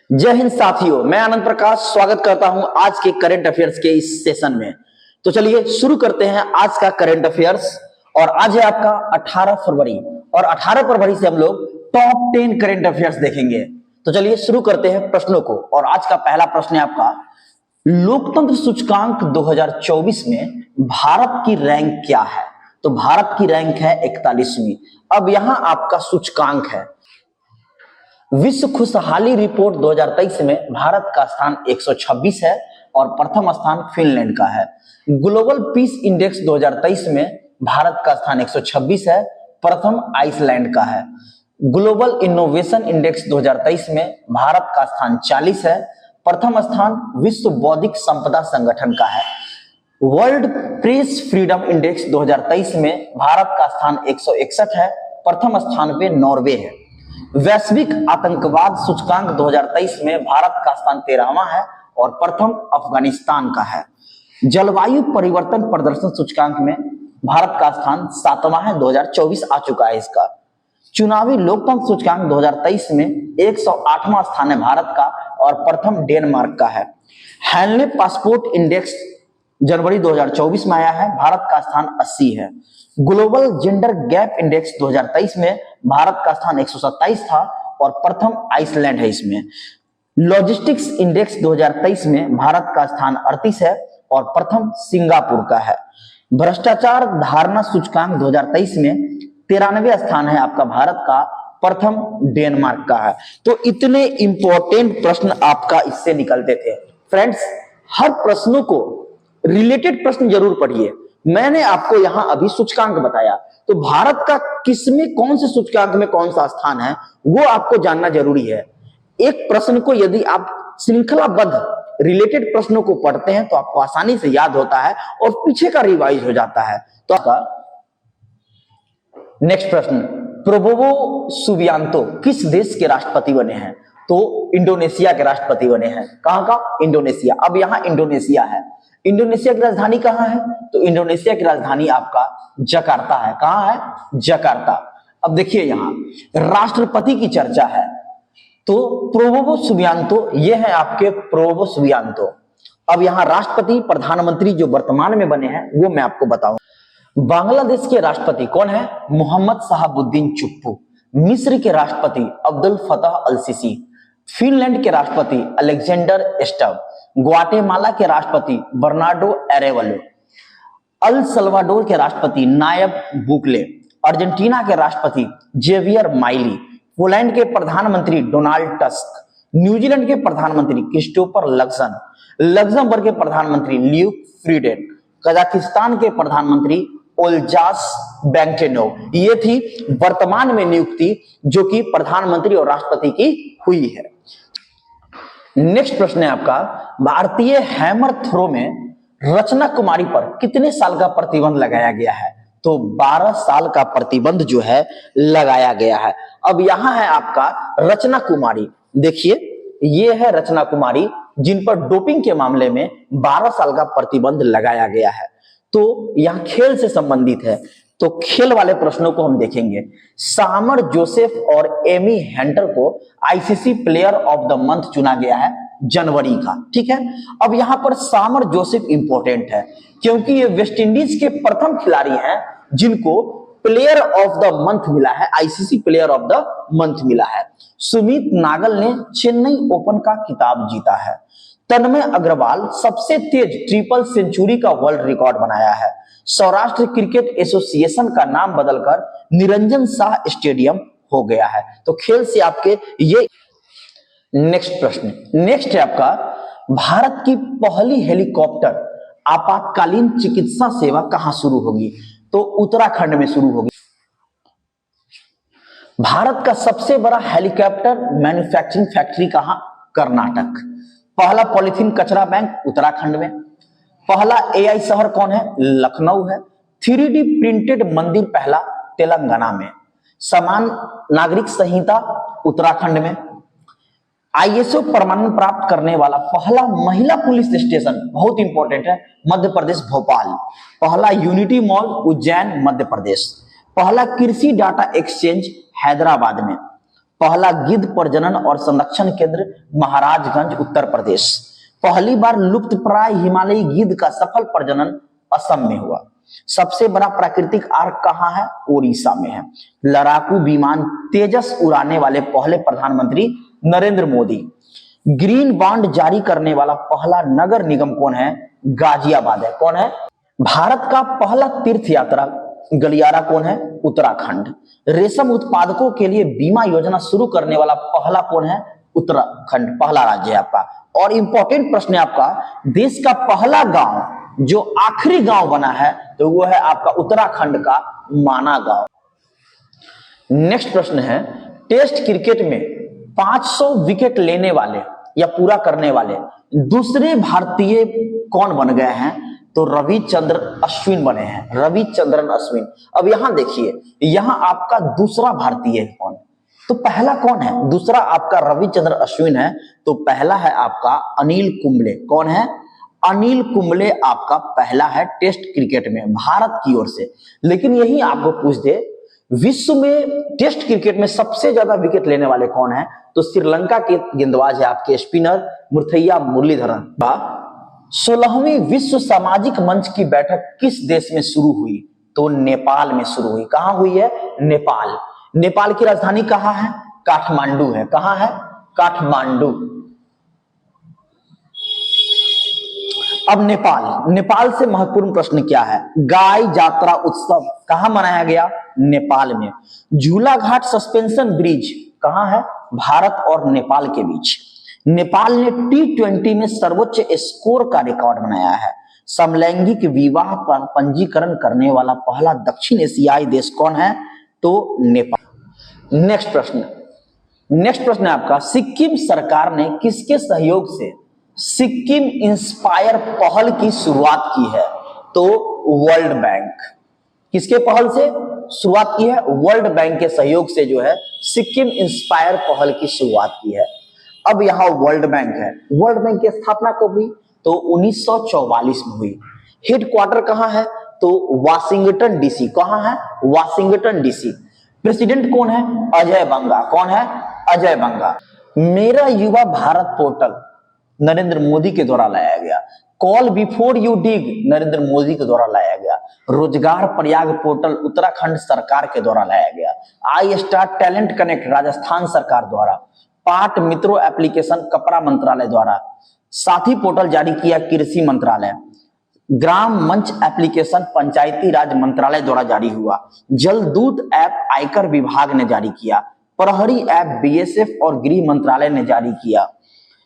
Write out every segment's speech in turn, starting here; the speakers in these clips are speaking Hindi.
जय हिंद साथियों, मैं आनंद प्रकाश स्वागत करता हूं आज के करंट अफेयर्स के इस सेशन में। तो चलिए शुरू करते हैं आज का करंट अफेयर्स। और आज है आपका 18 फरवरी और 18 फरवरी से हम लोग टॉप 10 करंट अफेयर्स देखेंगे। तो चलिए शुरू करते हैं प्रश्नों को। और आज का पहला प्रश्न है आपका, लोकतंत्र सूचकांक 2024 में भारत की रैंक क्या है? तो भारत की रैंक है 41वीं। अब यहां आपका सूचकांक है। विश्व खुशहाली रिपोर्ट 2023 में भारत का स्थान 126 है और प्रथम स्थान फिनलैंड का है। ग्लोबल पीस इंडेक्स 2023 में भारत का स्थान 126 है, प्रथम आइसलैंड का है। ग्लोबल इनोवेशन इंडेक्स 2023 में भारत का स्थान 40 है, प्रथम स्थान विश्व बौद्धिक संपदा संगठन का है। वर्ल्ड प्रेस फ्रीडम इंडेक्स 2023 में भारत का स्थान 161 है, प्रथम स्थान पे नॉर्वे है। वैश्विक आतंकवाद सूचकांक 2023 में भारत का स्थान 13वां है और प्रथम अफगानिस्तान का है। जलवायु परिवर्तन प्रदर्शन सूचकांक में भारत का स्थान 7वां है, 2024 आ चुका है इसका। चुनावी लोकतंत्र सूचकांक 2023 में 108वां स्थान है भारत का और प्रथम डेनमार्क का है। हैंले पासपोर्ट इंडेक्स जनवरी 2024 में आया है, भारत का स्थान 80 है। ग्लोबल जेंडर गैप इंडेक्स 2023 में भारत का स्थान 127 था और प्रथम आइसलैंड है इसमें। लॉजिस्टिक्स इंडेक्स 2023 में भारत का स्थान 38 है और प्रथम सिंगापुर का है। भ्रष्टाचार धारणा सूचकांक 2023 में 93वां स्थान है आपका भारत का, प्रथम डेनमार्क का है। तो इतने इंपॉर्टेंट प्रश्न आपका इससे निकलते थे। फ्रेंड्स, हर प्रश्नों को रिलेटेड प्रश्न जरूर पढ़िए। मैंने आपको यहां अभी सूचकांक बताया, तो भारत का किसमें कौन से सूचकांक में कौन सा स्थान है वो आपको जानना जरूरी है। एक प्रश्न को यदि आप श्रृंखलाबद्ध रिलेटेड प्रश्नों को पढ़ते हैं तो आपको आसानी से याद होता है और पीछे का रिवाइज हो जाता है। तो आपका नेक्स्ट प्रश्न, प्रोबोवो सुबियांतो किस देश के राष्ट्रपति बने हैं? तो इंडोनेशिया के राष्ट्रपति बने हैं। कहां का? इंडोनेशिया। अब यहां इंडोनेशिया है। इंडोनेशिया की राजधानी कहां है? तो इंडोनेशिया की राजधानी आपका जकार्ता है। कहां है? जकार्ता। अब देखिए यहां राष्ट्रपति की चर्चा है, तो प्रोबोवो सुबियांतो ये है आपके प्रोबोवो सुबियांतो। अब यहां राष्ट्रपति प्रधानमंत्री जो वर्तमान में बने हैं वो मैं आपको बताऊं। बांग्लादेश के राष्ट्रपति कौन है? मोहम्मद शहाबुद्दीन चुप्पू। मिस्र के राष्ट्रपति अब्दुल फतह अल सीसी। फिनलैंड के राष्ट्रपति अलेक्जेंडर स्टब। ग्वाटेमाला के राष्ट्रपति बर्नार्डो एरेवलो। अल सल्वाडोर के राष्ट्रपति नायब बुकले। अर्जेंटीना के राष्ट्रपति जेवियर माइली। पोलैंड के प्रधानमंत्री डोनाल्ड टस्क। न्यूजीलैंड के प्रधानमंत्री क्रिस्टोफर लक्सन। लग्जमबर्ग के प्रधानमंत्री ल्यूक फ्रीडेन। कजाकिस्तान के प्रधानमंत्री ओल्जास बैंकेनोव। ये थी वर्तमान में नियुक्ति जो कि प्रधानमंत्री और राष्ट्रपति की हुई है। नेक्स्ट प्रश्न है आपका, भारतीय हैमर थ्रो में रचना कुमारी पर कितने साल का प्रतिबंध लगाया गया है? तो 12 साल का प्रतिबंध जो है लगाया गया है। अब यहां है आपका रचना कुमारी। देखिए ये है रचना कुमारी जिन पर डोपिंग के मामले में 12 साल का प्रतिबंध लगाया गया है। तो यहां खेल से संबंधित है, तो खेल वाले प्रश्नों को हम देखेंगे। सामर जोसेफ और एमी हेंटर को ICC player of the month चुना गया है जनवरी का। ठीक है, अब यहां पर सामर जोसेफ इंपॉर्टेंट है क्योंकि ये वेस्ट इंडीज के प्रथम खिलाड़ी हैं जिनको प्लेयर ऑफ द मंथ मिला है, ICC player of the month मिला है। सुमित नागल ने चेन्नई ओपन का खिताब जीता है। तन्मय अग्रवाल सबसे तेज ट्रिपल सेंचुरी का वर्ल्ड रिकॉर्ड बनाया है। सौराष्ट्र क्रिकेट एसोसिएशन का नाम बदलकर निरंजन शाह स्टेडियम हो गया है। तो खेल से आपके ये नेक्स्ट प्रश्न। नेक्स्ट है आपका, भारत की पहली हेलीकॉप्टर आपातकालीन चिकित्सा सेवा कहां शुरू होगी? तो उत्तराखंड में शुरू होगी। भारत का सबसे बड़ा हेलीकॉप्टर मैन्युफैक्चरिंग फैक्ट्री कहां? कर्नाटक। पहला पॉलिथीन कचरा बैंक उत्तराखंड में। पहला एआई शहर कौन है? लखनऊ है। 3D प्रिंटेड मंदिर पहला तेलंगाना में। समान नागरिक संहिता उत्तराखंड में। आईएसओ प्रमाणन प्राप्त करने वाला पहला महिला पुलिस स्टेशन बहुत इंपॉर्टेंट है, मध्य प्रदेश भोपाल। पहला यूनिटी मॉल उज्जैन मध्य प्रदेश। पहला कृषि डाटा एक्सचेंज हैदराबाद में। पहला गिद्ध प्रजनन और संरक्षण केंद्र महाराजगंज उत्तर प्रदेश। पहली बार लुप्तप्राय हिमालयी गिद्ध का सफल प्रजनन असम में हुआ। सबसे बड़ा प्राकृतिक आर्क कहां है? ओडिशा में है। लड़ाकू विमान तेजस उड़ाने वाले पहले प्रधानमंत्री नरेंद्र मोदी। ग्रीन बॉन्ड जारी करने वाला पहला नगर निगम कौन है? गाजियाबाद है। कौन है? भारत का पहला तीर्थ यात्रा गलियारा कौन है? उत्तराखंड। रेशम उत्पादकों के लिए बीमा योजना शुरू करने वाला पहला कौन है? उत्तराखंड पहला राज्य है आपका। और इंपॉर्टेंट प्रश्न है आपका, देश का पहला गांव जो आखिरी गांव बना है तो वो है आपका उत्तराखंड का माना गांव। नेक्स्ट प्रश्न है, टेस्ट क्रिकेट में 500 विकेट लेने वाले या पूरा करने वाले दूसरे भारतीय कौन बन गए हैं? तो रविचंद्र अश्विन बने हैं, रविचंद्रन अश्विन। अब यहां देखिए, यहां आपका दूसरा भारतीय है कौन? तो पहला कौन है? दूसरा आपका रविचंद्र अश्विन है, तो पहला है आपका अनिल कुंबले। कौन है? अनिल कुंबले आपका पहला है टेस्ट क्रिकेट में भारत की ओर से। लेकिन यही आपको पूछ दे, विश्व में टेस्ट क्रिकेट में सबसे ज्यादा विकेट लेने वाले कौन है? तो श्रीलंका के गेंदबाज है आपके स्पिनर मुथैया मुरलीधरन। 16वीं विश्व सामाजिक मंच की बैठक किस देश में शुरू हुई? तो नेपाल में शुरू हुई। कहां हुई है? नेपाल। नेपाल की राजधानी कहां है? काठमांडू है। कहां है? काठमांडू। अब नेपाल से महत्वपूर्ण प्रश्न क्या है? गाय जात्रा उत्सव कहां मनाया गया? नेपाल में। झूला घाट सस्पेंशन ब्रिज कहां है? भारत और नेपाल के बीच। नेपाल ने T20 में सर्वोच्च स्कोर का रिकॉर्ड बनाया है। समलैंगिक विवाह पर पंजीकरण करने वाला पहला दक्षिण एशियाई देश कौन है? तो नेपाल। नेक्स्ट प्रश्न है आपका, सिक्किम सरकार ने किसके सहयोग से सिक्किम इंस्पायर पहल की शुरुआत की है? तो वर्ल्ड बैंक। किसके पहल से शुरुआत की है? वर्ल्ड बैंक के सहयोग से जो है सिक्किम इंस्पायर पहल की शुरुआत की है। अब यहां वर्ल्ड बैंक है। वर्ल्ड बैंक की स्थापना कब हुई? तो 1944 में हुई। हेडक्वार्टर कहां है? तो वाशिंगटन डीसी। कहां है? Washington DC. प्रेसिडेंट कौन है? अजय बंगा। कौन है? अजय बंगा। मेरा युवा भारत पोर्टल नरेंद्र मोदी के द्वारा लाया गया। Call before you dig Narendra Modi के द्वारा लाया गया। रोजगार प्रयाग पोर्टल उत्तराखंड सरकार के द्वारा लाया गया। आई स्टार टैलेंट कनेक्ट राजस्थान सरकार द्वारा। पाट मित्रों एप्लीकेशन कपड़ा मंत्रालय द्वारा। साथी पोर्टल जारी किया कृषि मंत्रालय। ग्राम मंच एप्लीकेशन पंचायती राज मंत्रालय द्वारा जारी हुआ। जलदूत ऐप आयकर विभाग ने जारी किया। प्रहरी ऐप बीएसएफ और गृह मंत्रालय ने जारी किया।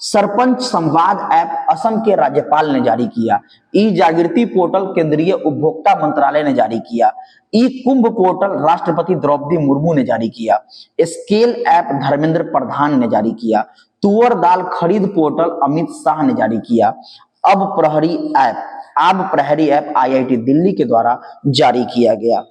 सरपंच संवाद ऐप असम के राज्यपाल ने जारी किया। ई जागृति पोर्टल केंद्रीय उपभोक्ता मंत्रालय ने जारी किया। ई कुंभ पोर्टल राष्ट्रपति द्रौपदी मुर्मू ने जारी किया। स्केल ऐप धर्मेंद्र प्रधान ने जारी किया। तुअर दाल खरीद पोर्टल अमित शाह ने जारी किया। अब प्रहरी ऐप आईआईटी दिल्ली के द्वारा जारी किया गया।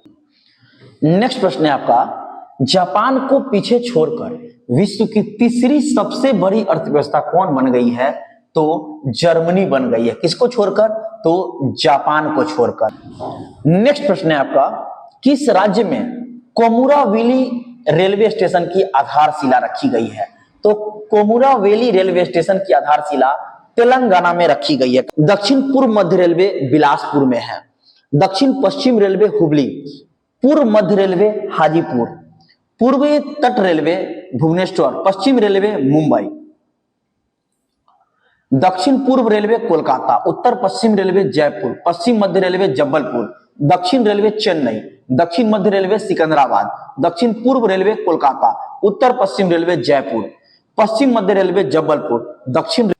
नेक्स्ट प्रश्न है आपका, जापान को पीछे छोड़कर विश्व की तीसरी सबसे बड़ी अर्थव्यवस्था कौन बन गई है? तो जर्मनी बन गई है। किसको छोड़कर? तो जापान को छोड़कर। नेक्स्ट प्रश्न है आपका, किस राज्य में कोमुरावेली रेलवे स्टेशन की आधारशिला रखी गई है? तो कोमुरावेली रेलवे स्टेशन की आधारशिला तेलंगाना में रखी गई है। दक्षिण पूर्व मध्य रेलवे बिलासपुर में है। दक्षिण पश्चिम रेलवे हुबली। पूर्व मध्य रेलवे हाजीपुर। पूर्वी तट रेलवे भुवनेश्वर। पश्चिम रेलवे मुंबई। दक्षिण पूर्व रेलवे कोलकाता। उत्तर पश्चिम रेलवे जयपुर। पश्चिम मध्य रेलवे जबलपुर। दक्षिण रेलवे चेन्नई। दक्षिण मध्य रेलवे सिकंदराबाद। दक्षिण पूर्व रेलवे कोलकाता। उत्तर पश्चिम रेलवे जयपुर। पश्चिम मध्य रेलवे जबलपुर। दक्षिण।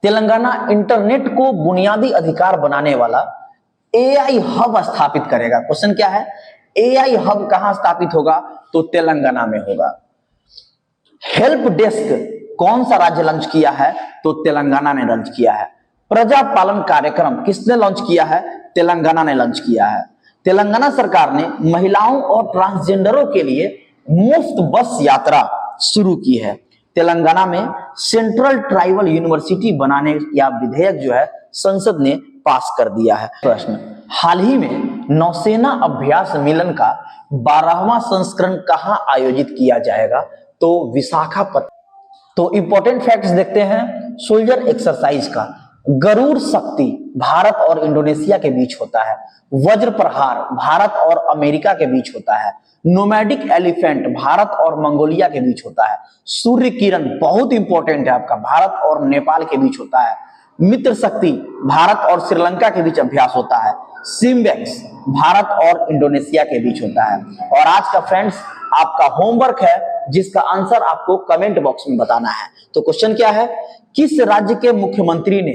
तेलंगाना इंटरनेट को बुनियादी अधिकार बनाने वाला एआई हब स्थापित करेगा। क्वेश्चन क्या है? एआई हब कहां स्थापित होगा? तो तेलंगाना में होगा। हेल्प डेस्क कौन सा राज्य लॉन्च किया है? तो तेलंगाना ने लॉन्च किया है। प्रजा पालन कार्यक्रम किसने लॉन्च किया है? तेलंगाना ने लॉन्च किया है। तेलंगाना सरकार ने महिलाओं और ट्रांसजेंडरों के लिए मुफ्त बस यात्रा शुरू की है। तेलंगाना में सेंट्रल ट्राइबल यूनिवर्सिटी बनाने या विधेयक जो है संसद ने पास कर दिया है। प्रश्न, हाल ही में नौसेना अभ्यास मिलन का 12वां संस्करण कहां आयोजित किया जाएगा? तो विशाखापट्टनम। तो इंपॉर्टेंट फैक्ट्स देखते हैं सोल्जर एक्सरसाइज का। गरुड़ शक्ति भारत और इंडोनेशिया के बीच होता है। वज्र प्रहार भारत और अमेरिका के बीच होता है। नोमैडिक एलिफेंट भारत और मंगोलिया के बीच होता है। सूर्य किरण बहुत इंपॉर्टेंट है आपका, भारत और नेपाल के बीच होता है। मित्र शक्ति भारत और श्रीलंका के बीच अभ्यास होता है। सिम्बेक्स भारत और इंडोनेशिया के बीच होता है। और आज का फ्रेंड्स आपका होमवर्क है जिसका आंसर आपको कमेंट बॉक्स में बताना है। तो क्वेश्चन क्या है, किस राज्य के मुख्यमंत्री ने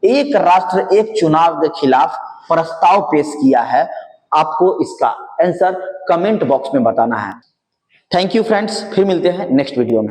एक राष्ट्र एक चुनाव के खिलाफ प्रस्ताव पेश किया है? आपको इसका आंसर कमेंट बॉक्स में बताना है। थैंक यू फ्रेंड्स, फिर मिलते हैं नेक्स्ट वीडियो में।